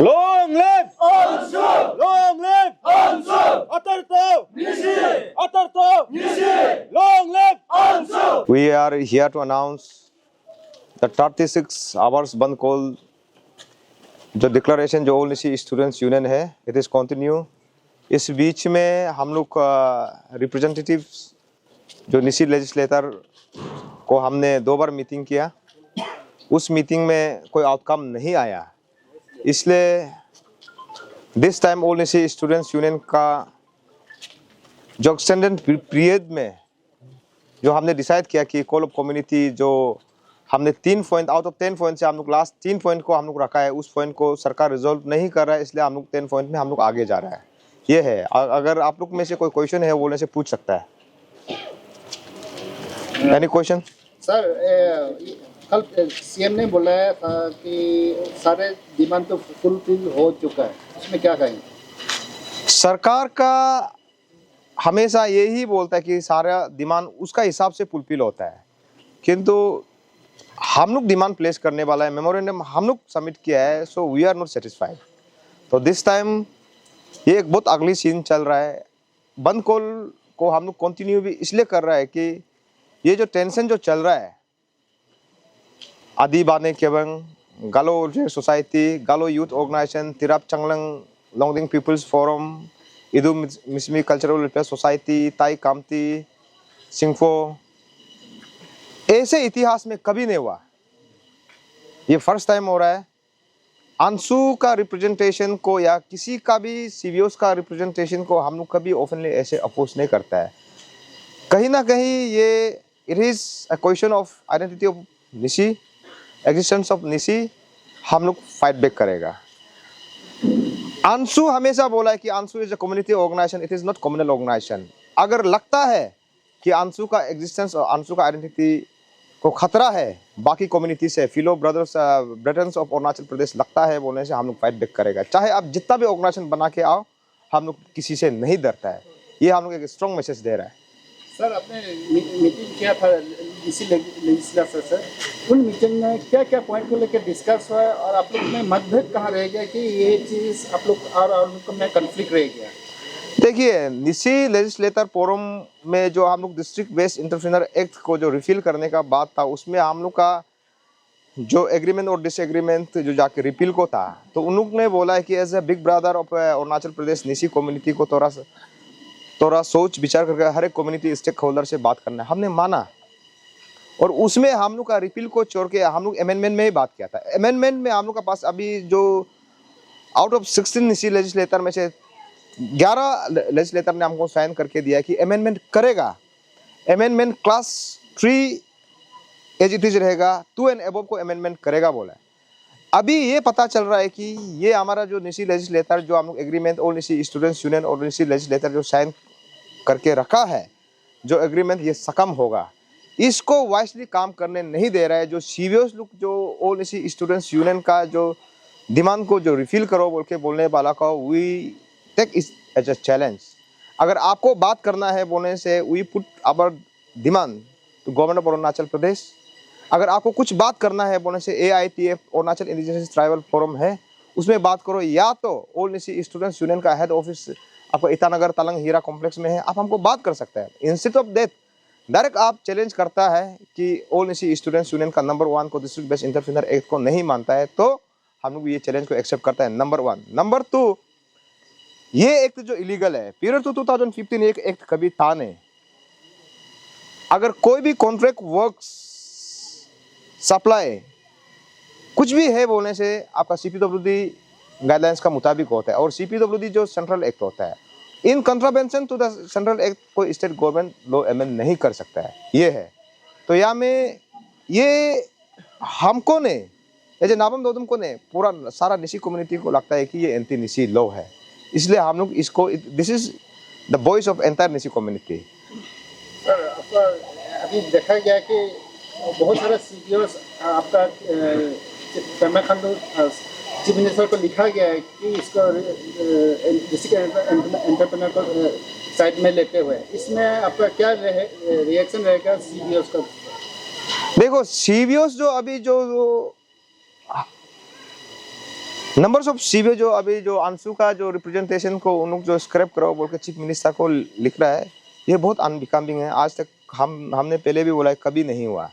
Long live Ansu! Long live Ansu! Atarto Nishi! Atarto Nishi! Long live Ansu! We are here to announce the 36 hours बंद call जो declaration जो all Nyishi students union है it is continue. इस बीच में हम लोग representatives जो Nishi legislator को हमने 2 बार मीटिंग किया, उस मीटिंग में कोई आउटकम नहीं आया, इसलिए this time all Nyishi students union का जो एक्सटेंडेड पीरियड में जो हमने डिसाइड किया कि कॉल ऑफ कम्युनिटी जो हमने 3 पॉइंट आउट ऑफ 10 पॉइंट से हम लोग लास्ट 3 पॉइंट को हम लोग रखा है, उस पॉइंट को सरकार रिजॉल्व नहीं कर रहा है, इसलिए हम लोग 10 पॉइंट में हम लोग आगे जा रहा है। ये है, अगर आप लोग में से कोई क्वेश्चन है बोलने से पूछ सकता है। Any question? सर कल सीएम ने बोला था कि सारे डिमांड तो फुलफिल हो चुका है, उसमें क्या कहेंगे? सरकार का हमेशा यही बोलता है कि सारा डिमांड उसका हिसाब से फुलफिल होता है, किंतु हम लोग डिमांड प्लेस करने वाला है, मेमोरेंडम हम लोग सबमिट किया है, so we are not satisfied. तो दिस टाइम ये एक बहुत अगली सीन चल रहा है। बंद कॉल को हम लोग कंटिन्यू भी इसलिए कर रहा है कि ये जो टेंशन जो चल रहा है आदि बाने केवंग Galo society, Galo youth organisation, Tirap Changlang Longding people's forum, Idu Mishmi cultural welfare society, Tai Khamti, Singpho, ऐसे इतिहास में कभी नहीं हुआ, ये फर्स्ट टाइम हो रहा है। अंशु का रिप्रेजेंटेशन को या किसी का भी सीवीओस का रिप्रेजेंटेशन को हम लोग कभी ओपनली ऐसे अपोज नहीं करता है। कहीं ना कहीं ये it is a question of identity of Nishi, existence of Nishi, हम लोग फाइट बैक करेगा। अंशु हमेशा बोला है कि ANSU is a community organization, it is not communal organization. अगर लगता है कि अंशु का एग्जिस्टेंस और अंशु का आइडेंटिटी को खतरा है बाकी कम्युनिटी से, फिलो ब्रदर्स ब्रिटेन्स ऑफ अरुणाचल प्रदेश लगता है बोलने से हम लोग फाइट बैक करेगा। चाहे आप जितना भी ऑर्गेनाइजेशन बना के आओ, हम लोग किसी से नहीं डरता है। ये हम लोग एक स्ट्रॉन्ग मैसेज दे रहा है। सर आपने मीटिंग किया था इसी लेजिस्लेचर से, उन मीटिंग में क्या क्या पॉइंट को लेकर डिस्कस हुआ है और आप लोग में मतभेद कहाँ रह गया कि ये चीज़ आप लोग और में कन्फ्लिक्ट रह गया? देखिए, निशी लेजिस्लेटर फोरम में जो हम लोग डिस्ट्रिक्ट बेस्ड एंटरप्रेन्योर एक्ट को जो रिफिल करने का बात था, उसमें हम लोग का जो एग्रीमेंट और डिसएग्रीमेंट जो जाके रिपील को था, तो उन लोग ने बोला है कि as a big brother of Arunachal Pradesh Nyishi community को थोड़ा सोच विचार करके हर एक कम्युनिटी स्टेक होल्डर से बात करना है। हमने माना और उसमें हम लोग का रिपील को छोड़ के हम लोग अमेंडमेंट में ही बात किया था। अमेंडमेंट में हम लोग का पास अभी जो आउट ऑफ 16 निशी लेजिस्लेटर में से 11 लेजिस्लेटर ने हमको साइन करके दिया कि अमेंडमेंट करेगा। Amendment class 3 as it is रहेगा, 2 एंड अबव को अमेंडमेंट करेगा बोला है। अभी ये पता चल रहा है कि ये हमारा जो निशी लेजिस्लेटर जो हम लोग एग्रीमेंट और निशी स्टूडेंट्स यूनियन और निशी लेजिस्लेटर जो साइन करके रखा है, जो एग्रीमेंट ये सकम होगा, इसको वाइसली काम करने नहीं दे रहा है। जो सीवियस लोग जो ऑल निशी स्टूडेंट्स यूनियन का जो डिमांड को जो रिफिल करो बोल के बोलने वाला का we take is as a challenge. अगर आपको बात करना है बोलने से we put our demand to government of Arunachal Pradesh. अगर आपको कुछ बात करना है बोलने से AITF Arunachal indigenous tribal forum है, उसमें बात करो, या तो ऑल निशी स्टूडेंट्स यूनियन का हेड ऑफिस आपका ईटानगर तलंग हीरा कॉम्प्लेक्स में है, आप हमको बात कर सकते हैं। इंस्टेड ऑफ दैट डायरेक्ट आप चैलेंज करता है कि ऑल निशी स्टूडेंट्स यूनियन का नंबर 1 को डिस्ट्रिक्ट बेस्ड एंटरप्रेन्योर एक्ट को नहीं मानता है, तो हम लोग ये चैलेंज को एक्सेप्ट करता है, नंबर 1। नंबर 2, ये एक्ट जो इलीगल है, पीरियड टू 2015 एक एक्ट कभी था नहीं। अगर कोई भी कॉन्ट्रैक्ट वर्क्स सप्लाई कुछ भी है बोलने से आपका CPWD गाइडलाइंस का मुताबिक होता है, और CPWD जो सेंट्रल एक्ट होता है, in contravention to the central act कोई स्टेट गवर्नमेंट लॉ अमेंड नहीं कर सकता है। ये है, तो यहाँ में ये हमको ने एज ए नाबम दोदम को ने पूरा सारा निशी कम्युनिटी को लगता है कि ये एंटी निशी लॉ है, इसलिए हम लोग इसको, this is the voice of entire Nishi community. Sir आपका अभी देखा गया कि बहुत सारा CPOs आपका पेमा खांडू चीफ मिनिस्टर को लिखा गया है कि इसको डिस्ट्रिक्ट एंटरप्रेन्योर को साइड में लेते हुए, इसमें आपका क्या रिएक्शन रहेगा CPOs का? देखो, CPOs जो अभी जो नंबर्स ऑफ सीबीओ जो अभी जो अंशु का जो रिप्रेजेंटेशन को उन लोग जो स्क्रैप करो बोल के चीफ मिनिस्टर को लिख रहा है, ये बहुत अनबिकमिंग है। आज तक हमने पहले भी बोला है, कभी नहीं हुआ।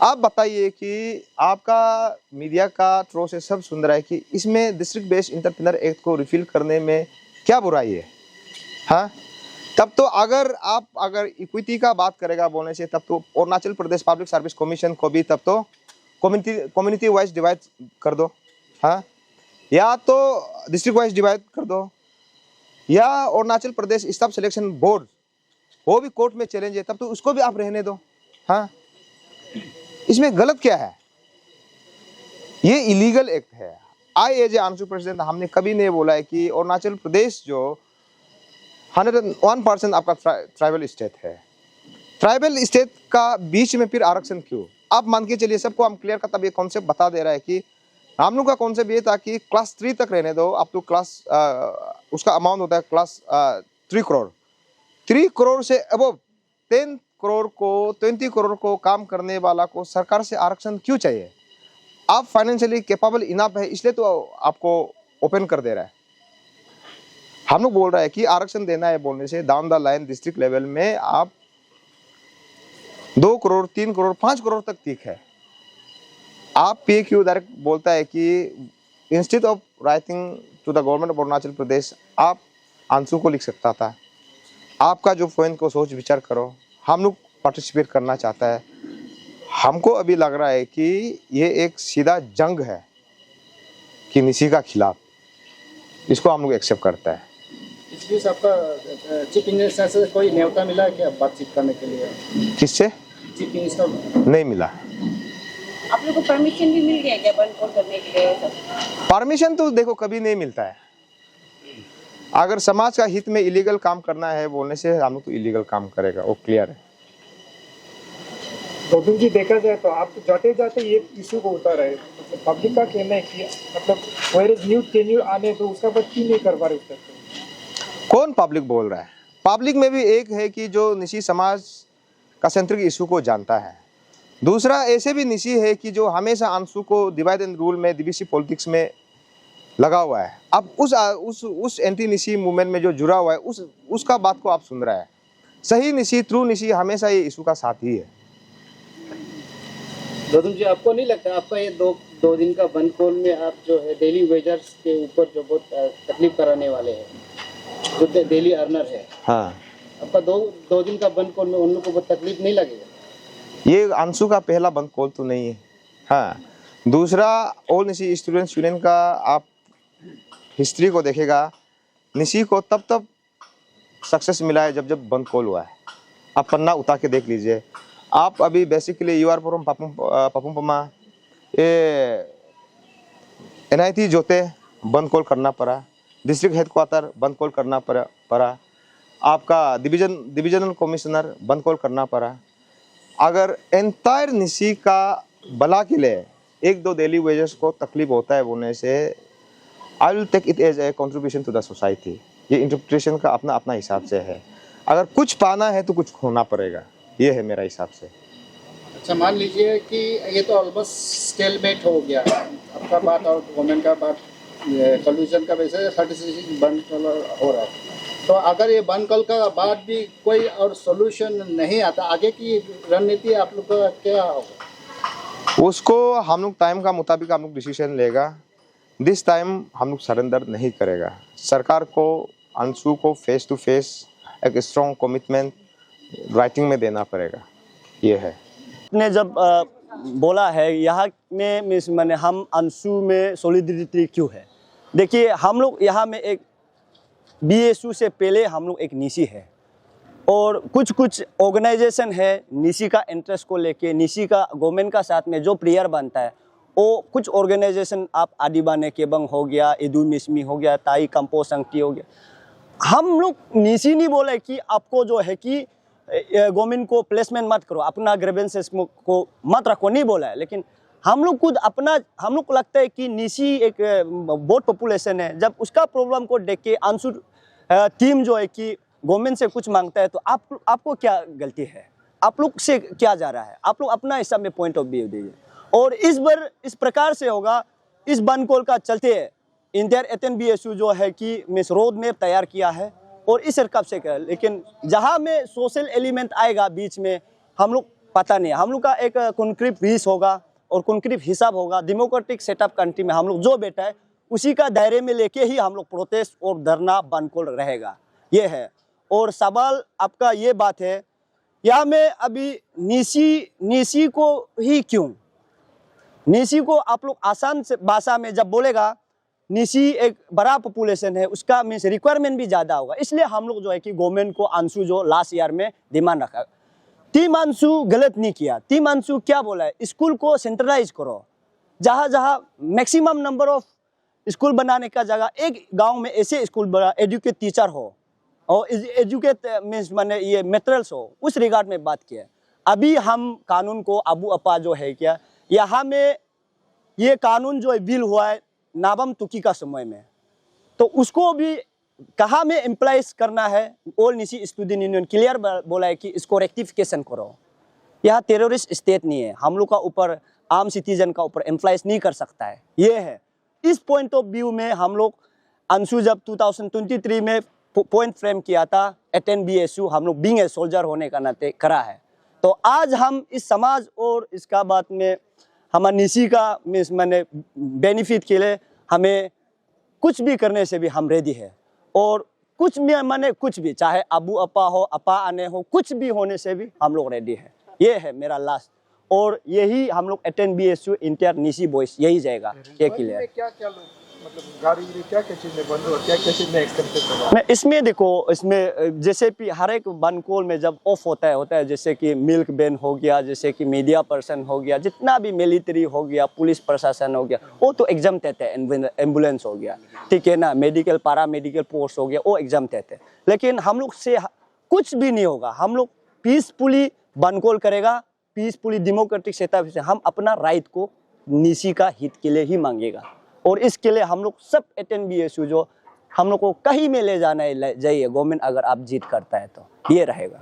आप बताइए कि आपका मीडिया का थ्रो से सब सुन रहा है कि इसमें डिस्ट्रिक्ट बेस्ड इंटरप्रेन्योर एक्ट को रिफिल करने में क्या बुराई है? हाँ, तब तो अगर इक्विटी का बात करेगा बोलने से, तब तो Arunachal Pradesh public service commission को भी तब तो कम्युनिटी वाइज डिवाइड कर दो। हाँ, या तो डिस्ट्रिक्ट वाइज डिवाइड कर दो, या Arunachal Pradesh staff selection board वो भी कोर्ट में चैलेंज है, तब तो उसको भी आप रहने दो। हाँ, इसमें गलत क्या है? ये इलीगल एक्ट है। I as a Anshu president हमने कभी नहीं बोला है कि अरुणाचल प्रदेश जो 101% आपका ट्राइबल स्टेट है, ट्राइबल स्टेट का बीच में फिर आरक्षण क्यों? आप मान के चलिए, सबको हम क्लियर का तब ये कॉन्सेप्ट बता दे रहा है कि हम लोग का कॉन्सेप्ट ये था कि क्लास 3 तक रहने दो, अब तो क्लास उसका अमाउंट होता है क्लास 3 करोड़। 3 करोड़ से अबव 10 करोड़ को 20 करोड़ को काम करने वाला को सरकार से आरक्षण क्यों चाहिए? आप फाइनेंशियली कैपेबल इनफ है, इसलिए तो आपको ओपन कर दे रहा है। हम लोग बोल रहा है कि आरक्षण देना है बोलने से down the line district level में आप 2 करोड़ 3 करोड़ 5 करोड़ तक ठीक है। आप PAQ डायरेक्ट बोलता है कि instead of writing to the government of Arunachal Pradesh, आप अंशु को लिख सकता था। आपका जो पॉइंट को सोच विचार करो, हम लोग पार्टिसिपेट करना चाहता है। हमको अभी लग रहा है कि ये एक सीधा जंग है कि निसी का खिलाफ, इसको हम लोग एक्सेप्ट करता है। इस बीच आपका चीफ मिनिस्टर से कोई न्योता मिला है क्या बातचीत करने के लिए? किससे? चीफ मिनिस्टर नहीं मिला। आप लोग को परमिशन भी मिल गया क्या बंद कॉल करने के लिए? परमिशन तो देखो कभी नहीं मिलता है। अगर समाज का हित में इलीगल काम करना है बोलने से हम लोग तो इलीगल काम करेगा, वो क्लियर है। गौतम जी, देखा जाए तो आप जाते जाते ये इशू को उतार रहे, मतलब पब्लिक का कहना है कि मतलब वायरस न्यू टेन्यूर आने तो उसका बात क्यों नहीं कर पा रहे? कौन पब्लिक बोल रहा है? पब्लिक में भी एक है कि जो निशी समाज का सेंट्रिक इशू को जानता है, दूसरा ऐसे भी निशी है कि जो हमेशा अंशु को डिवाइड एंड रूल में divisive पॉलिटिक्स में लगा हुआ है। अब उस एंटी निशी मूवमेंट में जो जुड़ा हुआ है उसका बात को आप सुन रहा है। सही निशी, ट्रू निशी हमेशा ये इशू का साथ ही है। गौतम जी, आपको नहीं लगता आपका ये दो दिन का बंद कॉल में आप जो है डेली वेजर्स के ऊपर जो बहुत तकलीफ कराने वाले हैं, जो डेली अर्नर है, हाँ, आपका दो दिन का बंद कॉल में उन लोगों को बहुत तकलीफ नहीं लगेगा? ये अंशु का पहला बंद कॉल तो नहीं है। हाँ, दूसरा ऑल निशी स्टूडेंट्स यूनियन का आप हिस्ट्री को देखेगा, निशी को तब सक्सेस मिला है जब बंद कॉल हुआ है। आप पन्ना उठा के देख लीजिए। आप अभी बेसिकली यू आर फ्रॉम पापुमपमा, ये NIT जोते बंद कॉल करना पड़ा, डिस्ट्रिक्ट हेडक्वार्टर बंद कॉल करना पड़ा, आपका डिविजनल कमिश्नर बंद कॉल करना पड़ा। अगर एंटायर निशी का भला के लिए 1-2 डेली वेजेस को तकलीफ होता है बोलने से, I will take it as a contribution to the society. ये इंटरप्रिटेशन का अपना अपना हिसाब से है। अगर कुछ पाना है तो कुछ खोना पड़ेगा, ये है मेरा हिसाब से। अच्छा, मान लीजिए कि ये तो ऑलमोस्ट स्टेलमेट हो गया, आपका बात और गवर्नमेंट का बात कॉल्यूशन का वैसे 36 बंद कॉल हो रहा है, तो अगर ये बंद कॉल का बाद भी कोई और सोल्यूशन नहीं आता, आगे की रणनीति आप लोग का क्या होगा? उसको हम लोग टाइम का मुताबिक हम लोग डिसीजन लेगा। दिस टाइम हम लोग सरेंडर नहीं करेगा। सरकार को अंशु को फेस टू फेस एक स्ट्रॉन्ग कमिटमेंट राइटिंग में देना पड़ेगा, ये है। ने जब बोला है यहाँ में मैंने हम अंशु में सॉलिडिरिटी क्यों है, देखिए हम लोग यहाँ में एक BSU से पहले हम लोग एक निशी है और कुछ ऑर्गेनाइजेशन है निशी का इंटरेस्ट को लेके, निशी का गवर्नमेंट का साथ में जो प्रेयर बनता है वो कुछ ऑर्गेनाइजेशन, आप आदिबाने केबंग हो गया, इदू मिसमी हो गया, ताई कंपो संगति हो गया। हम लोग निशी नहीं बोले कि आपको जो है कि गवर्नमेंट को प्लेसमेंट मत करो, अपना ग्रेवेंसेस को मत रखो, नहीं बोला है। लेकिन हम लोग खुद अपना, हम लोग को लगता है कि निशी एक बहुत पॉपुलेशन है, जब उसका प्रॉब्लम को देख के अंशु टीम जो है कि गवर्नमेंट से कुछ मांगता है तो आपको क्या गलती है, आप लोग से क्या जा रहा है, आप लोग अपना हिसाब में पॉइंट ऑफ व्यू दीजिए। और इस बार इस प्रकार से होगा, इस बंद कॉल का चलते इंटर एतन BSU जो है कि मीन्स रोड मैप तैयार किया है और इस कब से कर, लेकिन जहाँ में सोशल एलिमेंट आएगा बीच में हम लोग पता नहीं, हम लोग का एक कॉन्क्रीट पीस होगा और कॉन्क्रीट हिसाब होगा। डेमोक्रेटिक सेटअप कंट्री में हम लोग जो बैठा है उसी का दायरे में लेके ही हम लोग प्रोटेस्ट और धरना बनकोल रहेगा, ये है। और सवाल आपका ये बात है, यहाँ में अभी निसी को ही क्यों, निसी को आप लोग आसान से भाषा में जब बोलेगा, निसी एक बड़ा पॉपुलेशन है, उसका मीन्स रिक्वायरमेंट भी ज़्यादा होगा, इसलिए हम लोग जो है कि गवर्नमेंट को अंशु जो लास्ट ईयर में डिमांड रखा। टीम अंशु गलत नहीं किया, टीम अंशु क्या बोला है, स्कूल को सेंट्रलाइज करो, जहाँ जहाँ मैक्सिमम नंबर ऑफ स्कूल बनाने का जगह एक गांव में ऐसे स्कूल बना, एजुकेट टीचर हो और एजुकेट मीन्स माने ये मटेरियल्स हो, उस रिगार्ड में बात किया। अभी हम कानून को अबू अपा जो है क्या, यहाँ में ये कानून जो बिल हुआ है नाबम तुकी का समय में, तो उसको भी कहाँ में इम्प्लाइज करना है। ऑल निसी स्टूडेंट यूनियन क्लियर बोला है कि इसको रेक्टिफिकेशन करो, यह टेररिस्ट स्टेट नहीं है, हम लोग का ऊपर आम सिटीजन का ऊपर इम्प्लाइज नहीं कर सकता है, ये है। इस पॉइंट ऑफ व्यू में हम लोग अंशु जब 2023 में पॉइंट फ्रेम किया था, अटेंड BSU हम लोग बीइंग ए सोल्जर होने का नाते करा है। तो आज हम इस समाज और इसका बात में हमारे निसी का मीन्स मैंने बेनिफिट के लिए हमें कुछ भी करने से भी हम रेडी है, और कुछ भी माने कुछ भी, चाहे अबू अपा हो, अपा आने हो, कुछ भी होने से भी हम लोग रेडी है। ये है मेरा लास्ट, और यही हम लोग अटेंड BSU इंटर निसी बॉयज यही जाएगा। ये क्लियर क्या क्या मतलब गाड़ी क्या क्या चीज़ में बंद और क्या क्या चीज़ में एक्सटेंशन होगा? मैं इसमें देखो, इसमें जैसे कि हर एक बनकोल में जब ऑफ होता है जैसे कि मिल्क बैन हो गया, जैसे कि मीडिया पर्सन हो गया, जितना भी मिलिट्री हो गया, पुलिस प्रशासन हो गया, वो तो एग्जाम देते हैं। एम्बुलेंस हो गया, ठीक है ना, मेडिकल पारा मेडिकल फोर्स हो गया, वो एग्जाम देते हैं। लेकिन हम लोग से कुछ भी नहीं होगा, हम लोग पीसफुली बनकोल करेगा, पीसफुली डेमोक्रेटिक सेटअप से हम अपना राइट को निसी का हित के लिए ही मांगेगा। और इसके लिए हम लोग सब अटेंड BSU जो हम लोग को कहीं में ले जाना है, जाइए गवर्नमेंट, अगर आप जीत करता है तो ये रहेगा।